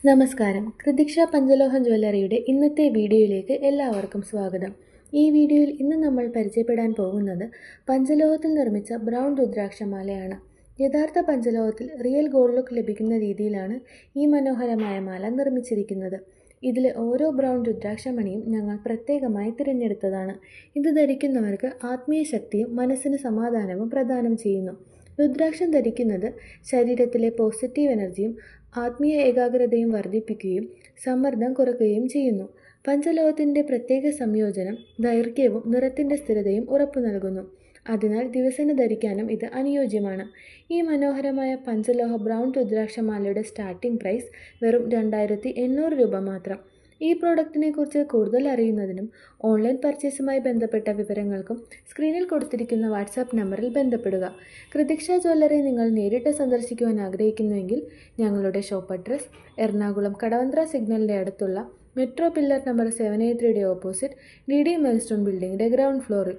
നമസ്കാരം. കൃതിക്ഷ പഞ്ചലോഹം ജ്വല്ലറിയുടെ ഇന്നത്തെ വീഡിയോയിലേക്ക് എല്ലാവർക്കും സ്വാഗതം. ഈ വീഡിയോയിൽ ഇന്ന് നമ്മൾ പരിചയപ്പെടാൻ പോകുന്നത് പഞ്ചലോഹത്തിൽ നിർമ്മിച്ച ബ്രൗൺ രുദ്രാക്ഷമാലയാണ്. യഥാർത്ഥ പഞ്ചലോഹത്തിൽ റിയൽ ഗോൾഡ് ലുക്ക് ലഭിക്കുന്ന രീതിയിലാണ് ഈ മനോഹരമായ മാല നിർമ്മിച്ചിരിക്കുന്നത്. ഇതിലെ ഓരോ ബ്രൗൺ രുദ്രാക്ഷമണിയും ഞങ്ങൾ പ്രത്യേകമായി തിരഞ്ഞെടുത്തതാണ്. ഇത് ധരിക്കുന്നവർക്ക് ആത്മീയ ശക്തിയും മനസ്സിന് സമാധാനവും പ്രദാനം ചെയ്യുന്നു. രുദ്രാക്ഷം ധരിക്കുന്നത് ശരീരത്തിലെ പോസിറ്റീവ് എനർജിയും ആത്മീയ ഏകാഗ്രതയും വർദ്ധിപ്പിക്കുകയും സമ്മർദ്ദം കുറയ്ക്കുകയും ചെയ്യുന്നു. പഞ്ചലോഹത്തിൻ്റെ പ്രത്യേക സംയോജനം ദൈർഘ്യവും നിറത്തിൻ്റെ സ്ഥിരതയും ഉറപ്പു നൽകുന്നു. അതിനാൽ ദിവസേന ധരിക്കാനും ഇത് അനുയോജ്യമാണ്. ഈ മനോഹരമായ പഞ്ചലോഹ ബ്രൗൺ രുദ്രാക്ഷമാലയുടെ സ്റ്റാർട്ടിംഗ് പ്രൈസ് വെറും 2800 രൂപ മാത്രം. ഈ പ്രോഡക്റ്റിനെ കുറിച്ച് കൂടുതൽ അറിയുന്നതിനും ഓൺലൈൻ പർച്ചേസുമായി ബന്ധപ്പെട്ട വിവരങ്ങൾക്കും സ്ക്രീനിൽ കൊടുത്തിരിക്കുന്ന വാട്സാപ്പ് നമ്പറിൽ ബന്ധപ്പെടുക. കൃതിക്ഷ ജ്വല്ലറി നിങ്ങൾ നേരിട്ട് സന്ദർശിക്കുവാൻ ആഗ്രഹിക്കുന്നുവെങ്കിൽ ഞങ്ങളുടെ ഷോപ്പ് അഡ്രസ് എറണാകുളം കടവന്ത്ര സിഗ്നലിൻ്റെ അടുത്തുള്ള metro pillar number 783 opposite DD milestone ബിൽഡിംഗിൻ്റെ ഗ്രൗണ്ട് ഫ്ലോറിൽ.